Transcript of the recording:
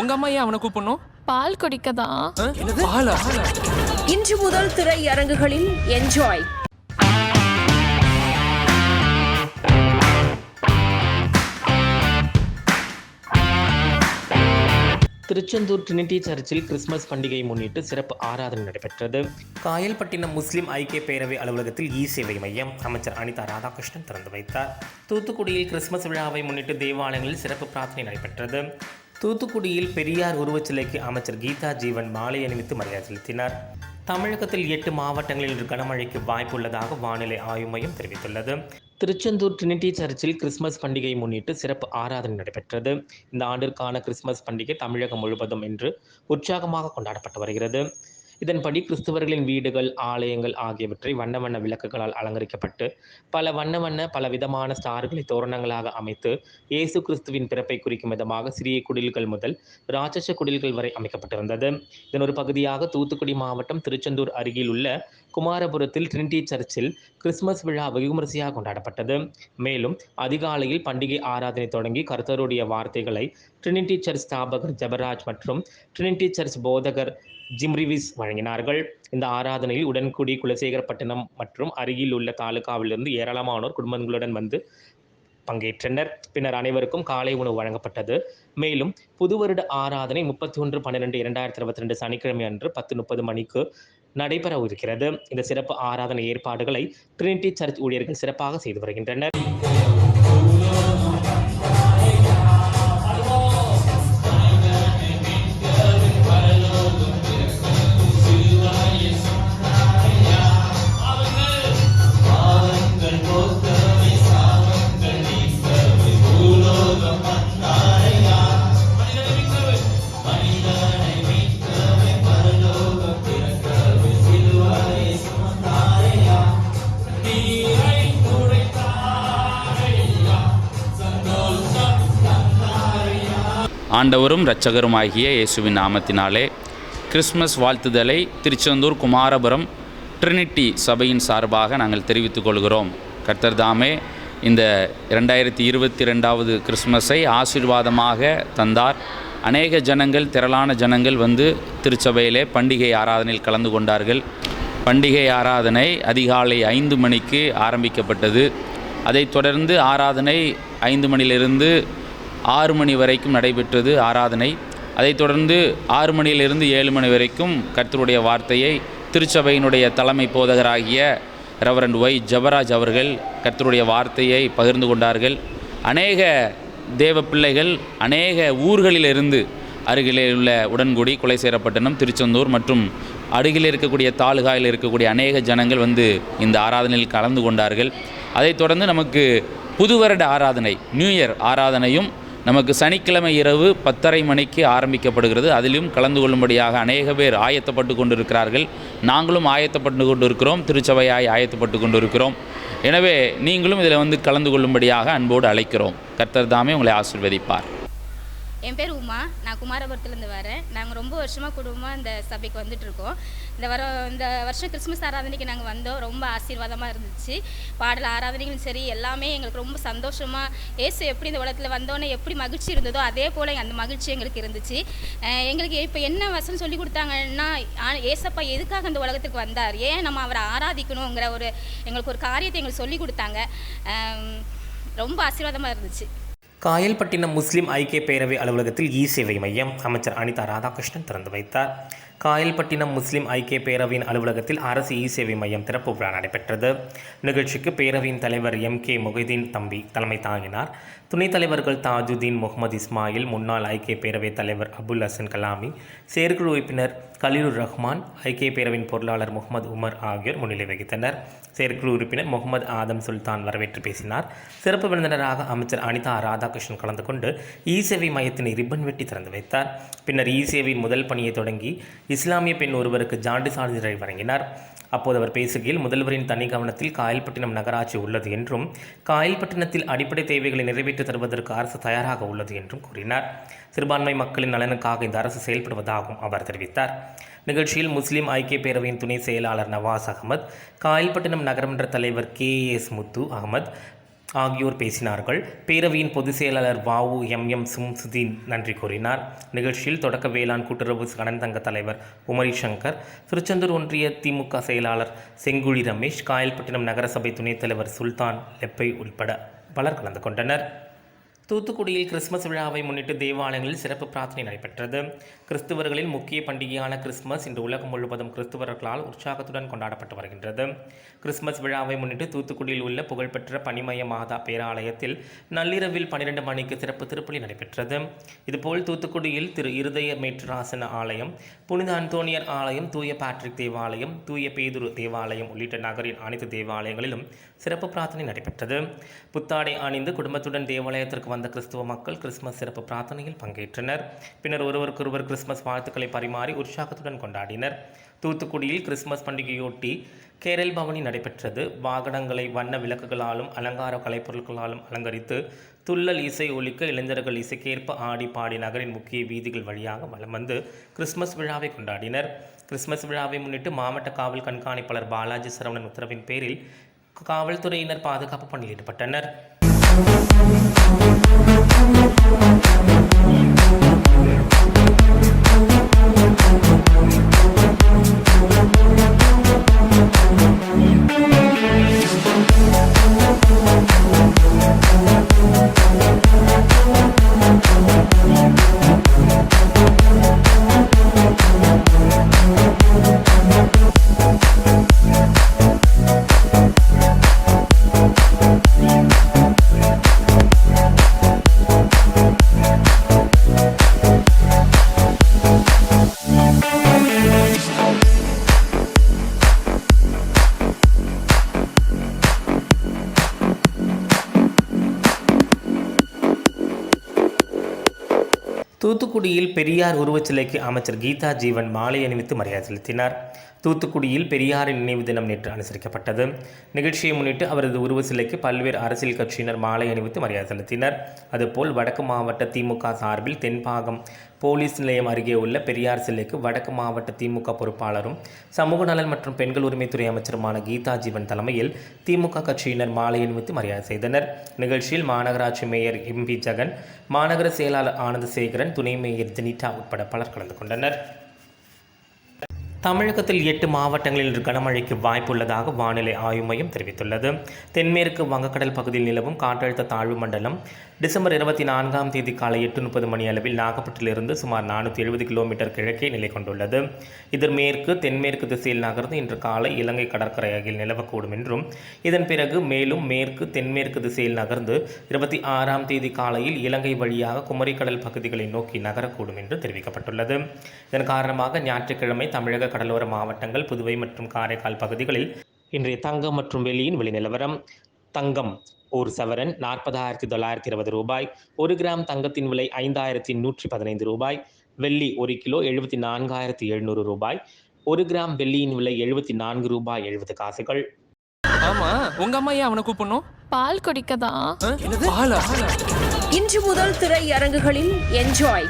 உங்க அம்மா ஏன் அவனை கூப்பிடணும்? பால் குடிக்கதான். பாலா? இன்று முதல் திரையரங்குகளில் என்ஜாய். திருச்செந்தூர் ட்ரினிட்டி சர்ச்சில் கிறிஸ்துமஸ் பண்டிகையை முன்னிட்டு சிறப்பு ஆராதனை நடைபெற்றது. காயல்பட்டினம் முஸ்லிம் ஐக்கிய பேரவை அலுவலகத்தில் சேவை மையம் அமைச்சர் அனிதா ராதாகிருஷ்ணன் திறந்து வைத்தார். தூத்துக்குடியில் கிறிஸ்துமஸ் விழாவை முன்னிட்டு தேவாலயங்களில் சிறப்பு பிரார்த்தனை நடைபெற்றது. தூத்துக்குடியில் பெரியார் உருவச்சிலைக்கு அமைச்சர் கீதா ஜீவன் மாலை அணிவித்து மரியாதை செலுத்தினார். தமிழகத்தில் 8 மாவட்டங்களில் இன்று கனமழைக்கு வாய்ப்புள்ளதாக வானிலை ஆய்வு மையம் தெரிவித்துள்ளது. திருச்செந்தூர் ட்ரினிட்டி சர்ச்சில் கிறிஸ்துமஸ் பண்டிகையை முன்னிட்டு சிறப்பு ஆராதனை நடைபெற்றது. இந்த ஆண்டிற்கான கிறிஸ்துமஸ் பண்டிகை தமிழகம் முழுவதும் இன்று உற்சாகமாக கொண்டாடப்பட்டு வருகிறது. இதன்படி கிறிஸ்தவர்களின் வீடுகள், ஆலயங்கள் ஆகியவற்றை வண்ண வண்ண விளக்குகளால் அலங்கரிக்கப்பட்டு பல விதமான ஸ்டார்களை தோரணங்களாக அமைத்து இயேசு கிறிஸ்துவின் பிறப்பை குறிக்கும் விதமாக சிறிய குடில்கள் முதல் ராட்சச குடில்கள் வரை அமைக்கப்பட்டிருந்தது. இதன் ஒரு பகுதியாக தூத்துக்குடி மாவட்டம் திருச்செந்தூர் அருகில் உள்ள குமாரபுரத்தில் ட்ரினிட்டி சர்ச்சில் கிறிஸ்துமஸ் விழா வெகுமரிசையாக கொண்டாடப்பட்டது. மேலும் அதிகாலையில் பண்டிகை ஆராதனை தொடங்கி கர்த்தருடைய வார்த்தைகளை ட்ரினிட்டி சர்ச் ஸ்தாபகர் ஜெபராஜ் மற்றும் ட்ரினிட்டி சர்ச் போதகர் ஜிம்ரிவிஸ் வழங்கினார்கள். இந்த ஆராதனையில் உடன்குடி, குலசேகரப்பட்டினம் மற்றும் அருகில் உள்ள தாலுகாவிலிருந்து ஏராளமானோர் குடும்பங்களுடன் வந்து பங்கேற்றனர். பின்னர் அனைவருக்கும் காலை உணவு வழங்கப்பட்டது. மேலும் புது வருட ஆராதனை 31/12/2022 சனிக்கிழமை அன்று 10:30 மணிக்கு நடைபெற இருக்கிறது. இந்த சிறப்பு ஆராதனை ஏற்பாடுகளை ட்ரினிட்டி சர்ச் ஊழியர்கள் சிறப்பாக செய்து வருகின்றனர். ஆண்டவரும் இரட்சகருமாகிய இயேசுவின் நாமத்தினாலே கிறிஸ்மஸ் வாழ்த்துதலை திருச்செந்தூர் குமாரபுரம் ட்ரினிட்டி சபையின் சார்பாக நாங்கள் தெரிவித்துக் கொள்கிறோம். கர்த்தர் தாமே இந்த 2022வது கிறிஸ்மஸை ஆசீர்வாதமாக தந்தார். அநேக ஜனங்கள், திரளான ஜனங்கள் வந்து திருச்சபையிலே பண்டிகை ஆராதனையில் கலந்து கொண்டார்கள். பண்டிகை ஆராதனை அதிகாலை 5 மணிக்கு ஆரம்பிக்கப்பட்டது. அதைத் தொடர்ந்து ஆராதனை 5 மணியிலிருந்து 6 மணி வரைக்கும் நடைபெற்றது ஆராதனை. அதைத் தொடர்ந்து 6 மணியிலிருந்து 7 மணி வரைக்கும் கர்த்தருடைய வார்த்தையை திருச்சபையினுடைய தலைமை போதகராகிய ரெவரண்ட் ஒய் ஜெபராஜ் அவர்கள் கர்த்தருடைய வார்த்தையை பகிர்ந்து கொண்டார்கள். அநேக தேவ பிள்ளைகள் அநேக ஊர்களிலிருந்து அருகிலே உள்ள உடன்குடி, குலசேகரப்பட்டினம், திருச்செந்தூர் மற்றும் அருகில் இருக்கக்கூடிய தாலுகாயில் இருக்கக்கூடிய அநேக ஜனங்கள் வந்து இந்த ஆராதனையில் கலந்து கொண்டார்கள். அதைத் தொடர்ந்து நமக்கு புது வருட ஆராதனை, நியூ இயர் ஆராதனையும் நமக்கு சனிக்கிழமை இரவு 10:30 மணிக்கு ஆரம்பிக்கப்படுகிறது. அதிலும் கலந்து கொள்ளும்படியாக அநேக பேர் ஆயத்தப்பட்டு கொண்டிருக்கிறார்கள். நாங்களும் ஆயத்தப்பட்டு கொண்டிருக்கிறோம், திருச்சபையாய் ஆயத்தப்பட்டு கொண்டிருக்கிறோம். எனவே நீங்களும் இதில் வந்து கலந்து கொள்ளும்படியாக அன்போடு அழைக்கிறோம். கர்த்தர் தாமே உங்களை ஆசீர்வதிப்பார். என் பேர் உமா, நான் குமாரபுரத்துலேருந்து வரேன். நாங்கள் ரொம்ப வருஷமாக குடும்பமாக இந்த சபைக்கு வந்துட்டுருக்கோம். இந்த வருஷம் கிறிஸ்மஸ் ஆராதனைக்கு நாங்கள் வந்தோம். ரொம்ப ஆசீர்வாதமாக இருந்துச்சு. பாடல் ஆராதனைகளும் சரி, எல்லாமே எங்களுக்கு ரொம்ப சந்தோஷமாக, ஏசு எப்படி இந்த உலகத்தில் வந்தோன்னே எப்படி மகிழ்ச்சி இருந்ததோ அதே போல் அந்த மகிழ்ச்சி எங்களுக்கு இருந்துச்சு. எங்களுக்கு இப்போ என்ன வசனம் சொல்லி கொடுத்தாங்கன்னா, ஏசப்பா எதுக்காக இந்த உலகத்துக்கு வந்தார், ஏன் நம்ம அவரை ஆராதிக்கணுங்கிற எங்களுக்கு ஒரு காரியத்தை எங்களுக்கு சொல்லி கொடுத்தாங்க. ரொம்ப ஆசீர்வாதமாக இருந்துச்சு. காயல்பட்டினம் முஸ்லிம் ஐக்கிய பேரவை அலுவலகத்தில் சேவை மையம் அமைச்சர் அனிதா ராதாகிருஷ்ணன் திறந்து வைத்தார். காயல்பட்டினம் முஸ்லிம் ஐக்கிய பேரவையின் அலுவலகத்தில் அரசு சேவை மையம் திறப்பு விழா நடைபெற்றது. நிகழ்ச்சிக்கு பேரவையின் தலைவர் MK மொஹிதீன் தம்பி தலைமை தாங்கினார். துணைத் தலைவர்கள் தாஜுதீன், முகமது இஸ்மாயில், முன்னாள் ஐக்கிய பேரவைத் தலைவர் அபுல் ஹசன் கலாமி, செயற்குழு உறுப்பினர் கலீலுர் ரஹ்மான், ஐக்கிய பேரவையின் பொருளாளர் முகமது உமர் ஆகியோர் முன்னிலை வகித்தனர். செயற்குழு உறுப்பினர் முகமது ஆதம் சுல்தான் வரவேற்று பேசினார். சிறப்பு விருந்தினராக அமைச்சர் அனிதா ராதாகிருஷ்ணன் கலந்து கொண்டு சேவை மையத்தினை ரிப்பன் வெட்டி திறந்து வைத்தார். பின்னர் சேவையின் முதல் பணியை தொடங்கி இஸ்லாமிய பெண் ஒருவருக்கு ஜாண்டு சான்றிதழை வழங்கினார். அப்போது அவர் பேசுகையில், முதல்வரின் தனி கவனத்தில் காயல்பட்டினம் நகராட்சி உள்ளது என்றும் காயல்பட்டினத்தில் அடிப்படை தேவைகளை நிறைவேற்றி தருவதற்கு அரசு தயாராக உள்ளது என்றும் கூறினார். சிறுபான்மை மக்களின் நலனுக்காக இந்த அரசு செயல்படுவதாகவும் அவர் தெரிவித்தார். நிகழ்ச்சியில் முஸ்லிம் ஐக்கிய பேரவையின் துணை செயலாளர் நவாஸ் அகமது, காயல்பட்டினம் நகரமன்ற தலைவர் KS முத்து அகமது, ஆகியோர் பேசினார்கள். பேரவையின் பொதுச் செயலாளர் வாவு எம் சும்சுதீன் நன்றி கூறினார். நிகழ்ச்சியில் தொடக்க வேளாண் கூட்டுறவு கடன் தங்க தலைவர் உமரி சங்கர், திருச்செந்தூர் ஒன்றிய திமுக செயலாளர் செங்குழி ரமேஷ், காயல்பட்டினம் நகரசபை துணைத் தலைவர் சுல்தான் லெப்பை உட்பட பலர் கலந்து கொண்டனர். தூத்துக்குடியில் கிறிஸ்துமஸ் விழாவை முன்னிட்டு தேவாலயங்களில் சிறப்பு பிரார்த்தனை நடைபெற்றது. கிறிஸ்துவர்களின் முக்கிய பண்டிகையான கிறிஸ்துமஸ் இன்று உலகம் முழுவதும் கிறிஸ்துவர்களால் உற்சாகத்துடன் கொண்டாடப்பட்டு வருகின்றது. கிறிஸ்துமஸ் விழாவை முன்னிட்டு தூத்துக்குடியில் உள்ள புகழ்பெற்ற பனிமய மாதா பேராலயத்தில் நள்ளிரவில் 12 மணிக்கு சிறப்பு திருப்பலி நடைபெற்றது. இதுபோல் தூத்துக்குடியில் திரு இருதய மேற்றுராசன ஆலயம், புனித அந்தோனியர் ஆலயம், தூய பேட்ரிக் தேவாலயம், தூய பேதுரு தேவாலயம் உள்ளிட்ட நகரின் அனைத்து தேவாலயங்களிலும் சிறப்பு பிரார்த்தனை நடைபெற்றது. புத்தாடை அணிந்து குடும்பத்துடன் தேவாலயத்திற்கு வந்த கிறிஸ்துவ மக்கள் கிறிஸ்துமஸ் சிறப்பு பிரார்த்தனையில் பங்கேற்றனர். பின்னர் ஒருவருக்கொருவர் கிறிஸ்துமஸ் வாழ்த்துக்களை பரிமாறி உற்சாகத்துடன் கொண்டாடினர். தூத்துக்குடியில் கிறிஸ்துமஸ் பண்டிகையொட்டி கேரல் பவனி நடைபெற்றது. வாகனங்களை வண்ண விளக்குகளாலும் அலங்கார கலைப்பொருட்களாலும் அலங்கரித்து துள்ளல் இசை ஒலிக்க இளைஞர்கள் இசைக்கேற்ப ஆடி பாடி நகரின் முக்கிய வீதிகள் வழியாக வலம் வந்து கிறிஸ்துமஸ் விழாவை கொண்டாடினர். கிறிஸ்துமஸ் விழாவை முன்னிட்டு மாவட்ட காவல் கண்காணிப்பாளர் பாலாஜி சரவணன் உத்தரவின் பேரில் காவல்துறையினர் பாதுகாப்பு பணியில் ஈடுபட்டனர். தூத்துக்குடியில் பெரியார் உருவச்சிலைக்கு அமைச்சர் கீதா ஜீவன் மாலை அணிவித்து மரியாதை செலுத்தினார். தூத்துக்குடியில் பெரியாரின் நினைவு தினம் நேற்று அனுசரிக்கப்பட்டது. நிகழ்ச்சியை முன்னிட்டு அவரது உருவச்சிலைக்கு பல்வேறு அரசியல் கட்சியினர் மாலை அணிவித்து மரியாதை செலுத்தினர். அதுபோல் வடக்கு மாவட்ட திமுக சார்பில் தென்பாகம் போலீஸ் நிலையம் அருகே உள்ள பெரியார் சிலைக்கு வடக்கு மாவட்ட திமுக பொறுப்பாளரும் சமூக நலன் மற்றும் பெண்கள் உரிமைத்துறை அமைச்சருமான கீதா ஜீவன் தலைமையில் திமுக கட்சியினர் மாலை அணிவித்து மரியாதை செய்தனர். நிகழ்ச்சியில் மாநகராட்சி மேயர் MP ஜெகன், மாநகர செயலாளர் ஆனந்தசேகரன், துணை மேயர் ஜெனிட்டா உட்பட பலர் கலந்து கொண்டனர். தமிழகத்தில் 8 மாவட்டங்களில் இன்று கனமழைக்கு வாய்ப்புள்ளதாக வானிலை ஆய்வு மையம் தெரிவித்துள்ளது. தென்மேற்கு வங்கக்கடல் பகுதியில் நிலவும் காற்றழுத்த தாழ்வு மண்டலம் டிசம்பர் 24ஆம் தேதி காலை 8:30 மணி அளவில் நாகப்பட்டிலிருந்து சுமார் 470 கிலோமீட்டர் கிழக்கே நிலை கொண்டுள்ளது. இது மேற்கு தென்மேற்கு திசையில் நகர்ந்து இன்று காலை இலங்கை கடற்கரை அருகில் நிலவக்கூடும் என்றும், இதன் பிறகு மேலும் மேற்கு தென்மேற்கு திசையில் நகர்ந்து 26ஆம் தேதி காலையில் இலங்கை வழியாக குமரிக்கடல் பகுதிகளை நோக்கி நகரக்கூடும் என்று தெரிவிக்கப்பட்டுள்ளது. இதன் காரணமாக ஞாயிற்றுக்கிழமை தமிழக கடலோர மாவட்டங்கள், புதுவை மற்றும் காரைக்கால் பகுதிகளில் இன்றைய தங்கம் மற்றும் வெள்ளியின் விலை நிலவரம். தங்கம் ஒரு சவரன் 40,920 ரூபாய். 1 கிராம் தங்கத்தின் விலை 5,115 ரூபாய். வெள்ளி 1 கிலோ 74,700 ரூபாய். 1 கிராம் வெள்ளியின் விலை 74 ரூபாய் 70 காசுகள். ஆமா, உங்க அம்மா ஏன் அவனை கூப்பிடணும்? பால் குடிக்கதான். பாலா? இன்று முதல் திரையரங்குகளில் என்ஜாய்